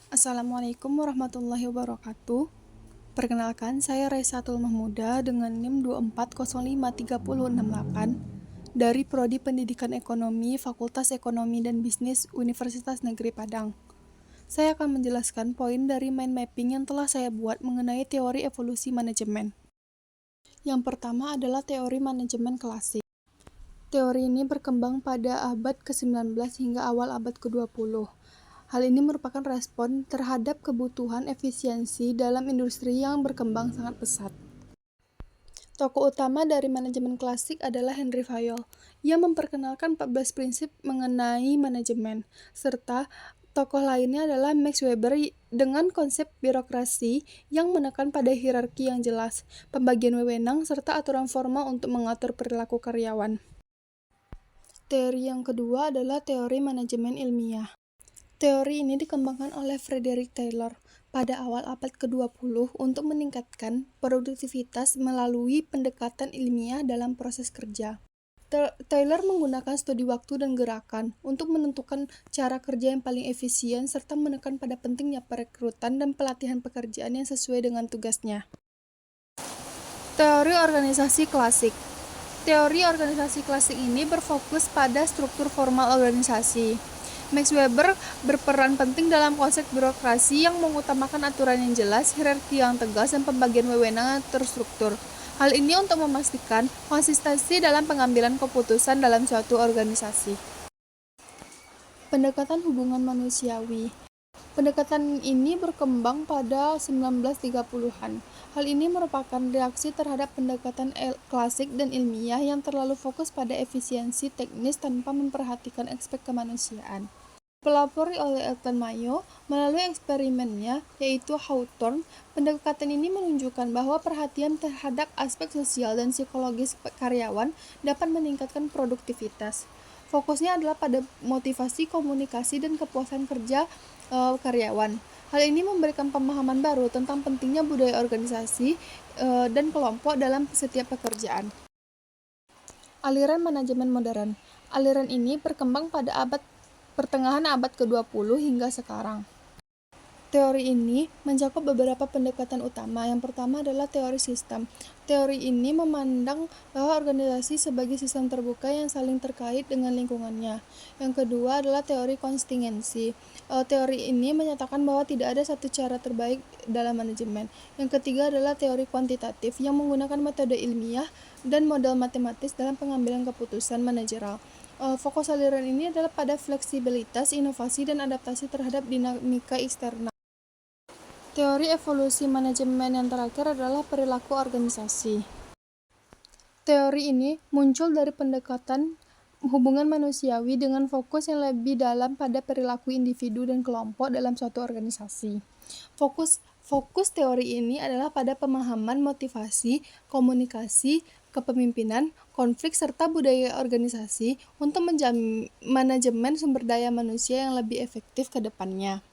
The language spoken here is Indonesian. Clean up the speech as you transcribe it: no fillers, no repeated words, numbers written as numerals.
Assalamualaikum warahmatullahi wabarakatuh. Perkenalkan, saya Raisatul Mahmuda dengan NIM 2405368 dari Prodi Pendidikan Ekonomi, Fakultas Ekonomi dan Bisnis Universitas Negeri Padang. Saya akan menjelaskan poin dari mind mapping yang telah saya buat mengenai teori evolusi manajemen. Yang pertama adalah teori manajemen klasik. Teori ini berkembang pada abad ke-19 hingga awal abad ke-20. Hal ini merupakan respon terhadap kebutuhan efisiensi dalam industri yang berkembang sangat pesat. Tokoh utama dari manajemen klasik adalah Henry Fayol. Ia memperkenalkan 14 prinsip mengenai manajemen, serta tokoh lainnya adalah Max Weber dengan konsep birokrasi yang menekan pada hierarki yang jelas, pembagian wewenang, serta aturan formal untuk mengatur perilaku karyawan. Teori yang kedua adalah teori manajemen ilmiah. Teori ini dikembangkan oleh Frederick Taylor pada awal abad ke-20 untuk meningkatkan produktivitas melalui pendekatan ilmiah dalam proses kerja. Taylor menggunakan studi waktu dan gerakan untuk menentukan cara kerja yang paling efisien serta menekan pada pentingnya perekrutan dan pelatihan pekerjaan yang sesuai dengan tugasnya. Teori organisasi klasik. Teori organisasi klasik ini berfokus pada struktur formal organisasi. Max Weber berperan penting dalam konsep birokrasi yang mengutamakan aturan yang jelas, hierarki yang tegas, dan pembagian wewenang yang terstruktur. Hal ini untuk memastikan konsistensi dalam pengambilan keputusan dalam suatu organisasi. Pendekatan hubungan manusiawi. Pendekatan ini berkembang pada 1930-an. Hal ini merupakan reaksi terhadap pendekatan klasik dan ilmiah yang terlalu fokus pada efisiensi teknis tanpa memperhatikan aspek kemanusiaan. Pelopori oleh Elton Mayo melalui eksperimennya, yaitu Hawthorne, pendekatan ini menunjukkan bahwa perhatian terhadap aspek sosial dan psikologis karyawan dapat meningkatkan produktivitas. Fokusnya adalah pada motivasi, komunikasi, dan kepuasan kerja karyawan. Hal ini memberikan pemahaman baru tentang pentingnya budaya organisasi dan kelompok dalam setiap pekerjaan. Aliran manajemen modern. Aliran ini berkembang pada pertengahan abad ke-20 hingga sekarang. Teori ini mencakup beberapa pendekatan utama. Yang pertama adalah teori sistem. Teori ini memandang bahwa organisasi sebagai sistem terbuka yang saling terkait dengan lingkungannya. Yang kedua adalah teori kontingensi. Teori ini menyatakan bahwa tidak ada satu cara terbaik dalam manajemen. Yang ketiga adalah teori kuantitatif yang menggunakan metode ilmiah dan model matematis dalam pengambilan keputusan manajerial. Fokus aliran ini adalah pada fleksibilitas, inovasi, dan adaptasi terhadap dinamika eksternal. Teori evolusi manajemen yang terakhir adalah perilaku organisasi. Teori ini muncul dari pendekatan hubungan manusiawi dengan fokus yang lebih dalam pada perilaku individu dan kelompok dalam suatu organisasi. Fokus teori ini adalah pada pemahaman motivasi, komunikasi, kepemimpinan, konflik, serta budaya organisasi untuk menjamin manajemen sumber daya manusia yang lebih efektif ke depannya.